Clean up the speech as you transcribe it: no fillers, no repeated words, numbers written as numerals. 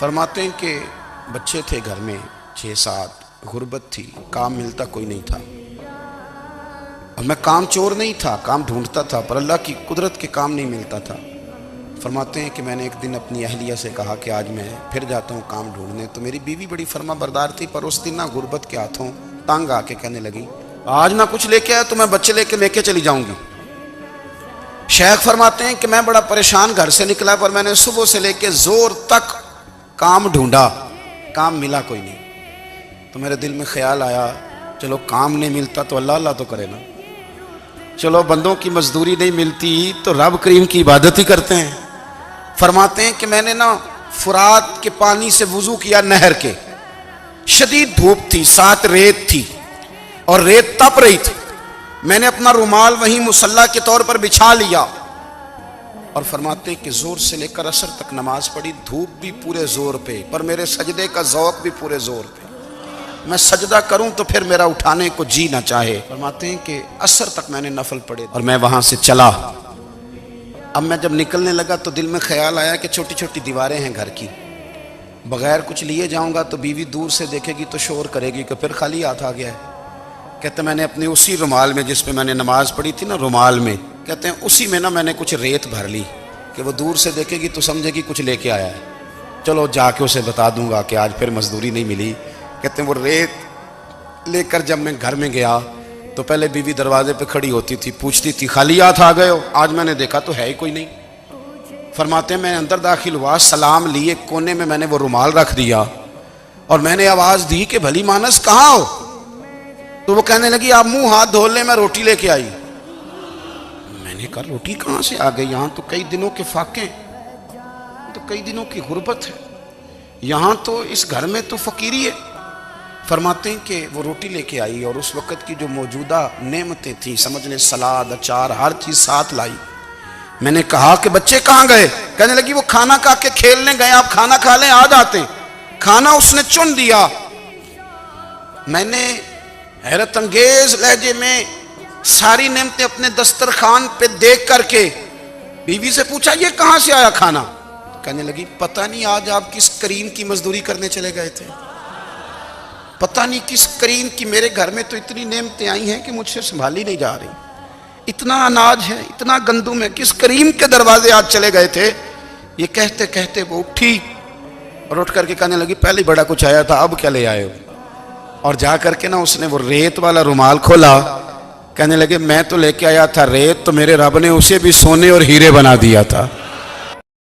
فرماتے ہیں کہ بچے تھے گھر میں 6-7, غربت تھی, کام ملتا کوئی نہیں تھا, اور میں کام چور نہیں تھا, کام ڈھونڈتا تھا, پر اللہ کی قدرت کے کام نہیں ملتا تھا. فرماتے ہیں کہ میں نے ایک دن اپنی اہلیہ سے کہا کہ آج میں پھر جاتا ہوں کام ڈھونڈنے. تو میری بیوی بڑی فرما بردار تھی, پر اس دن نہ غربت کے ہاتھوں تنگ آ کے کہنے لگی آج نہ کچھ لے کے آیا تو میں بچے لے کے چلی جاؤں گی. شیخ فرماتے ہیں کہ میں بڑا پریشان گھر سے نکلا, پر میں نے صبح سے لے کے زور تک کام ڈھونڈا, کام ملا کوئی نہیں. تو میرے دل میں خیال آیا چلو کام نہیں ملتا تو اللہ تو کرے نا, چلو بندوں کی مزدوری نہیں ملتی تو رب کریم کی عبادت ہی کرتے ہیں. فرماتے ہیں کہ میں نے نا فرات کے پانی سے وضو کیا, نہر کے, شدید دھوپ تھی, ساتھ ریت تھی اور ریت تپ رہی تھی. میں نے اپنا رومال وہیں مصلی کے طور پر بچھا لیا, اور فرماتے ہیں کہ زور سے لے کر عصر تک نماز پڑھی, دھوپ بھی پورے زور پہ, پر میرے سجدے کا ذوق بھی پورے زور پہ. میں سجدہ کروں تو پھر میرا اٹھانے کو جی نہ چاہے. فرماتے ہیں کہ عصر تک میں نے نفل پڑھے اور میں وہاں سے چلا. اب میں جب نکلنے لگا تو دل میں خیال آیا کہ چھوٹی چھوٹی دیواریں ہیں گھر کی, بغیر کچھ لیے جاؤں گا تو بیوی دور سے دیکھے گی تو شور کرے گی کہ پھر خالی ہاتھ آ گیا ہے. کہتے میں نے اپنے اسی رومال میں جس پہ میں نے نماز پڑھی تھی نا, رومال میں, کہتے ہیں اسی میں نا میں نے کچھ ریت بھر لی کہ وہ دور سے دیکھے گی تو سمجھے گی کچھ لے کے آیا ہے. چلو جا کے اسے بتا دوں گا کہ آج پھر مزدوری نہیں ملی. کہتے ہیں وہ ریت لے کر جب میں گھر میں گیا تو پہلے بیوی دروازے پہ کھڑی ہوتی تھی, پوچھتی تھی خالی ہاتھ آ گئے ہو؟ آج میں نے دیکھا تو ہے ہی کوئی نہیں. فرماتے ہیں میں اندر داخل ہوا, سلام لیے, کونے میں نے وہ رومال رکھ دیا اور میں نے آواز دی کہ بھلی مانس کہاں ہو؟ تو وہ کہنے لگی آپ منہ ہاتھ دھو لیں, میں روٹی لے کے آئی. میں نے کہا روٹی کہاں سے آ گئی؟ یہاں تو کئی دنوں کے فاقے, تو کئی دنوں کی غربت ہے, یہاں تو اس گھر میں تو فقیری ہے. فرماتے ہیں کہ وہ روٹی لے کے آئی اور اس وقت کی جو موجودہ نعمتیں تھیں, سمجھ لیں سلاد, اچار, ہر چیز ساتھ لائی. میں نے کہا کہ بچے کہاں گئے؟ کہنے لگی وہ کھانا کھا کے کھیلنے گئے, آپ کھانا کھا لیں آ جاتے ہیں. کھانا اس نے چن دیا. میں نے حیرت انگیز لہجے میں ساری نعمتیں اپنے دسترخوان پہ دیکھ کر کے بیوی سے پوچھا یہ کہاں سے آیا کھانا؟ کہنے لگی پتہ نہیں آج آپ کس کریم کی مزدوری کرنے چلے گئے تھے, پتہ نہیں کس کریم کی, میرے گھر میں تو اتنی نعمتیں آئی ہیں کہ مجھ سے سنبھالی نہیں جا رہی, اتنا اناج ہے, اتنا گندم ہے, کس کریم کے دروازے آج چلے گئے تھے؟ یہ کہتے کہتے وہ اٹھی اور اٹھ کر کے کہنے لگی پہلے بڑا کچھ آیا تھا, اب کیا لے آئے ہو؟ اور جا کر کے نا اس نے وہ ریت والا رومال کھولا. کہنے لگے میں تو لے کے آیا تھا ریت, تو میرے رب نے اسے بھی سونے اور ہیرے بنا دیا تھا.